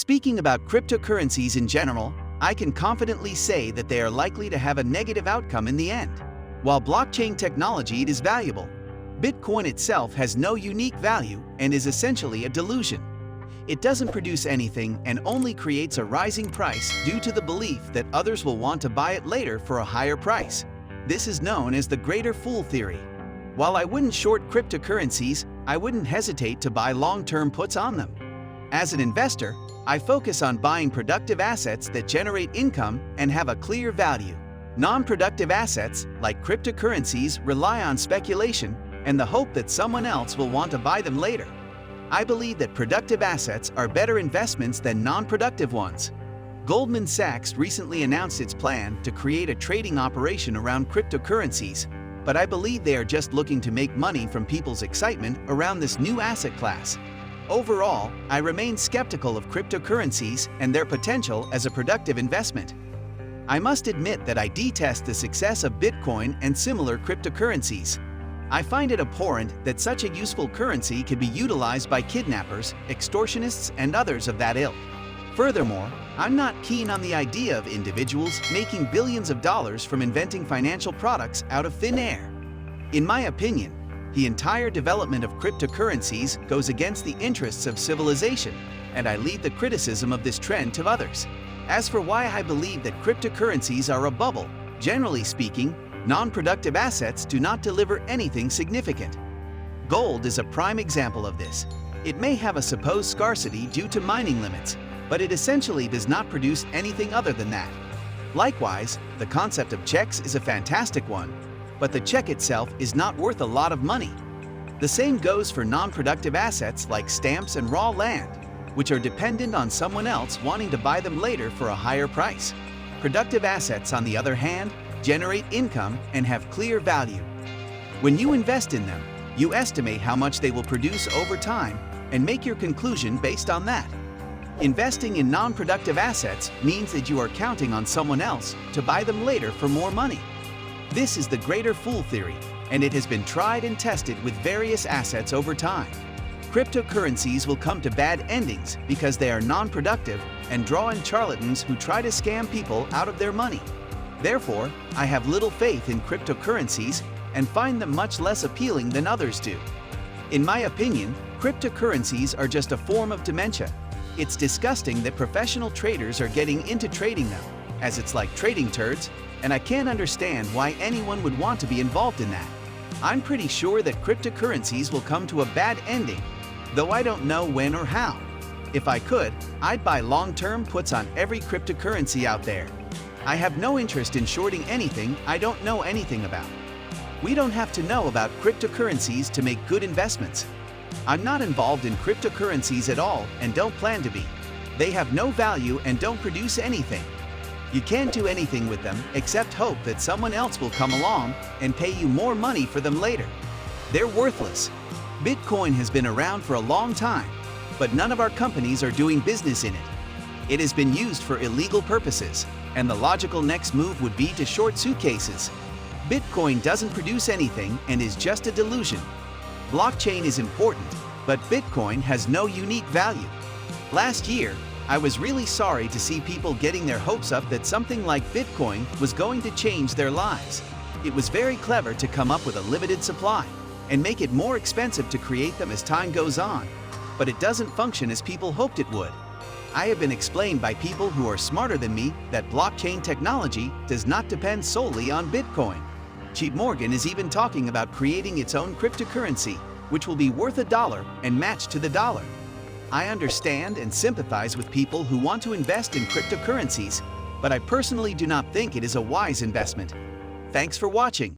Speaking about cryptocurrencies in general, I can confidently say that they are likely to have a negative outcome in the end. While blockchain technology is valuable, Bitcoin itself has no unique value and is essentially a delusion. It doesn't produce anything and only creates a rising price due to the belief that others will want to buy it later for a higher price. This is known as the greater fool theory. While I wouldn't short cryptocurrencies, I wouldn't hesitate to buy long-term puts on them. As an investor, I focus on buying productive assets that generate income and have a clear value. Non-productive assets, like cryptocurrencies, rely on speculation and the hope that someone else will want to buy them later. I believe that productive assets are better investments than non-productive ones. Goldman Sachs recently announced its plan to create a trading operation around cryptocurrencies, but I believe they are just looking to make money from people's excitement around this new asset class. Overall, I remain skeptical of cryptocurrencies and their potential as a productive investment. I must admit that I detest the success of Bitcoin and similar cryptocurrencies. I find it abhorrent that such a useful currency can be utilized by kidnappers, extortionists, and others of that ilk. Furthermore, I'm not keen on the idea of individuals making billions of dollars from inventing financial products out of thin air. In my opinion, the entire development of cryptocurrencies goes against the interests of civilization, and I leave the criticism of this trend to others. As for why I believe that cryptocurrencies are a bubble, generally speaking, non-productive assets do not deliver anything significant. Gold is a prime example of this. It may have a supposed scarcity due to mining limits, but it essentially does not produce anything other than that. Likewise, the concept of checks is a fantastic one, but the check itself is not worth a lot of money. The same goes for non-productive assets like stamps and raw land, which are dependent on someone else wanting to buy them later for a higher price. Productive assets, on the other hand, generate income and have clear value. When you invest in them, you estimate how much they will produce over time and make your conclusion based on that. Investing in non-productive assets means that you are counting on someone else to buy them later for more money. This is the greater fool theory, and it has been tried and tested with various assets over time. Cryptocurrencies will come to bad endings because they are non-productive and draw in charlatans who try to scam people out of their money. Therefore, I have little faith in cryptocurrencies and find them much less appealing than others do. In my opinion, cryptocurrencies are just a form of dementia. It's disgusting that professional traders are getting into trading them, as it's like trading turds, and I can't understand why anyone would want to be involved in that. I'm pretty sure that cryptocurrencies will come to a bad ending, though I don't know when or how. If I could, I'd buy long-term puts on every cryptocurrency out there. I have no interest in shorting anything I don't know anything about. We don't have to know about cryptocurrencies to make good investments. I'm not involved in cryptocurrencies at all and don't plan to be. They have no value and don't produce anything. You can't do anything with them except hope that someone else will come along and pay you more money for them later. They're worthless. Bitcoin has been around for a long time, but none of our companies are doing business in it. It has been used for illegal purposes, and the logical next move would be to short suitcases. Bitcoin doesn't produce anything and is just a delusion. Blockchain is important, but Bitcoin has no unique value. Last year, I was really sorry to see people getting their hopes up that something like Bitcoin was going to change their lives. It was very clever to come up with a limited supply and make it more expensive to create them as time goes on, but it doesn't function as people hoped it would. I have been explained by people who are smarter than me that blockchain technology does not depend solely on Bitcoin. JP Morgan is even talking about creating its own cryptocurrency, which will be worth $1 and matched to the dollar. I understand and sympathize with people who want to invest in cryptocurrencies, but I personally do not think it is a wise investment. Thanks for watching.